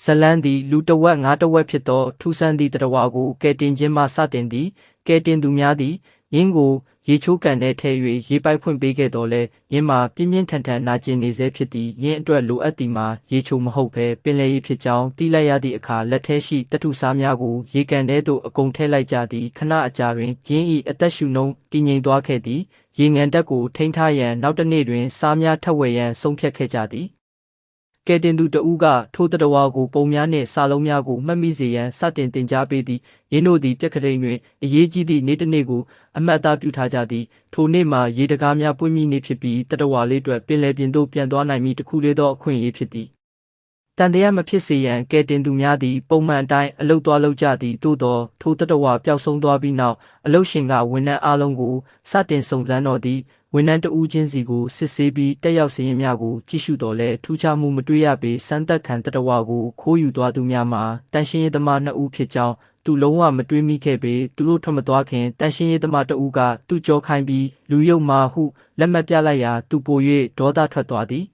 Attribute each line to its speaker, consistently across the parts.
Speaker 1: ဇလန်းသည်လူတဝက်ငါးတဝက်ဖြစ်သောထူဆန်းသည့်တရဝါကိုကဲတင်ခြင်းမှစတင်သည်ကဲတင်သူများသည်ယင်းကိုရေချိုးကန်ထဲထည့်၍ရေပိုက်ဖွင့်ပေးခဲ့တော်လဲယင်းမှာပြင်းပြင်းထန်ထန်နာကျင်နေစေဖြစ်သည်ယင်းအတွက်လိုအပ်သည်မှာရေချိုးမဟုတ်ဘဲပင်လယ်ရေဖြစ်ကြောင်းသိလိုက်ရသည့်အခါလက်ထဲရှိတထုစားများကိုရေကန်ထဲသို့အကုန်ထည့်လိုက်ကြသည်ခဏအကြာတွင်ယင်း၏အသက်ရှူနှုန်းတည်ငြိမ်သွားခဲ့သည်ရေငန်တက်ကိုထိန်းထားရန်နောက်တစ်နေ့တွင်စားများထပ်ဝယ်ရန်ဆုံးဖြတ်ခဲ့ကြသည်ကဲတင်သူတဦးကထိုတရဝါကိုပုံများနှင့်စာလုံးများကိုမှတ်မိစေရန်စတင်တင်ကြားပေးသည်ယင်းတို့သည်ပြက်ကလေးတွင်အရေးကြီးသည့်နေ့တစ်နေ့ကိုအမှတ်အသားပြုထားကြသည်ထိုနေ့မှာရေတကားများပွင့်မိနေဖြစ်ပြီးတရဝါလေးအတွက်ပင်လယ်ပြင်သို့ပြန်သွားနိုင်မည်တစ်ခုလေးသောအခွင့်အရေးဖြစ်သည်တန်တရားမဖြစ်စေရန်ကဲတင်သူများသည်ပုံမှန်အတိုင်းအလုပ်သွားလုပ်ကြသည်သို့သောထိုတရဝါပျောက်ဆုံးသွားပြီးနောက်အလုပ်ရှင်ကဝန်ထမ်းအားလုံးကိုစတင်စုံစမ်းတော်သည်ဝန်ထမ်းတဦးချင်းစီကိုစစ်ဆေးပြီးတက်ရောက်စာရင်းများကိုကြည့်ရှုတော်လဲထူးခြားမှုမတွေ့ရပေစမ်းသပ်ခံတရဝါကိုခိုးယူသွားသူများမှာတန်ရှင်းရေးသမား2ဦးဖြစ်ကြောင်းသူလုံးဝမတွေးမိခဲ့ပေသူတို့ထွက်မသွားခင်တန်ရှင်းရေးသမားတဦးကသူ့ကြောခိုင်းပြီးလူရုပ်မာဟုလက်မှတ်ပြလိုက်ရာသူပို၍ဒေါသထွက်သွားသည်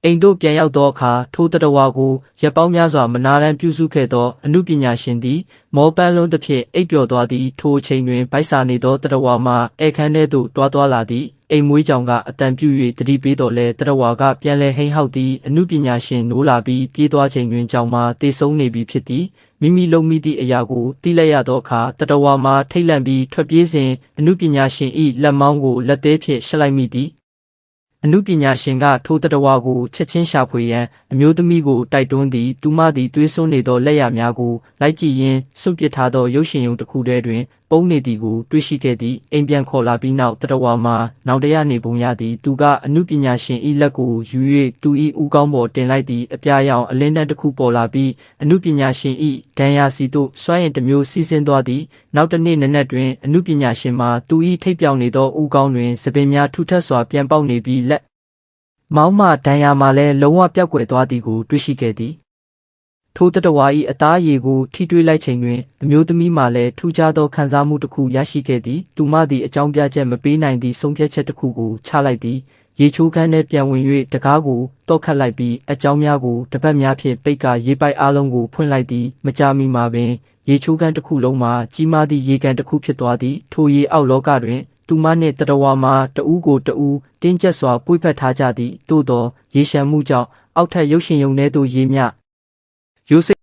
Speaker 1: အိမ်တို့ပြန်ရောက်သောအခါထိုတရဝါကိုရက်ပေါင်းများစွာမနာတမ်းပြုစုခဲ့သောအမှုပညာရှင်သည်မောပန်းလုံးတစ်ဖြင့်အိပ်ပျော်သွားသည်ထိုအချိန်တွင်ဗိုက်စာနေသောတရဝါမှဧခန်းထဲသို့တွားလာသည်အိမ်မွေးကြောင်ကအတန်ပြု၍တတိပေးတော်လဲတရဝါကပြန်လဲဟိန်းဟောက်သည်အမှုပညာရှင်နိုးလာပြီးပြေးသွားချိန်တွင်ကြောင်မှတေဆုံးနေပြီဖြစ်သည်မိမိလုံးမိသည့်အရာကိုသိလိုက်ရသောအခါတရဝါမှထိတ်လန့်ပြီးထွက်ပြေးစဉ်အမှုပညာရှင်၏လက်မောင်းကိုလက်သေးဖြင့်ရှလိုက်မိသည်အမှုပညာရှင်ကထိုတရဝါကိုချက်ချင်းရှာဖွေရန်အမျိုးသမီးကိုတိုက်တွန်းသည်သူမသည်သွေးစွန်းနေသောလက်ရများကိုလိုက်ကြည့်ရင်းစွန့်ပစ်ထားသောရုပ်ရှင်ရုံတစ်ခုထဲတွင်ပုံနေသည်ကိုတွေ့ရှိခဲ့သည်အိမ်ပြန်ခေါ်လာပြီးနောက်တရဝါမှာနောင်တရနေပုံရသည်သူကအမှုပညာရှင်၏လက်ကိုယူ၍သူ၏ဦးခေါင်းပေါ်တင်လိုက်သည်အပြာရောင်အလင်းတန်းတစ်ခုပေါ်လာပြီးအမှုပညာရှင်၏ဒဏ်ရာစီသို့စွမ်းရည်တစ်မျိုးစီးဆင်းသွားသည်နောက်တစ်နေ့နံနက်တွင်အမှုပညာရှင်မှာသူ၏ထိပ်ပြောင်နေသောဦးခေါင်းတွင်သပင်များထူထပ်စွာပြန်ပေါက်နေပြီးလက်မောင်းမှဒဏ်ရာမှလည်းလုံးဝပျောက်ကွယ်သွားသည်ကိုတွေ့ရှိခဲ့သည်ထိုတရဝါ၏အသားအရည်ကိုထိတွေ့လိုက်ချိန်တွင်အမျိုးသမီးမှလည်းထူးခြားသောခံစားမှုတစ်ခုရရှိခဲ့သည်သူမသည်အကြောင်းပြချက်မပေးနိုင်သည့်ဆုံးဖြတ်ချက်တစ်ခုကိုချလိုက်သည်ရေချိုးခန်းထဲပြန်ဝင်၍တကားကိုတောက်ခတ်လိုက်ပြီးအကြောင်းများကိုတပတ်များဖြင့်ပိတ်ကာရေပိုက်အားလုံးကိုဖွင့်လိုက်သည်မကြာမီမှာပင်ရေချိုးခန်းတစ်ခုလုံးမှာကြီးမားသည့်ရေကန်တစ်ခုဖြစ်သွားသည်ထိုရေအောက်လောကတွင်သူမနှင့်တရဝါမှာတဦးကိုတဦးတင်းကျပ်စွာပွေ့ဖက်ထားကြသည်သို့သောရေရှမ်းမှုကြောင့်အောက်ထပ်ရုပ်ရှင်ရုံထဲသို့ရေမျှရိုးစိ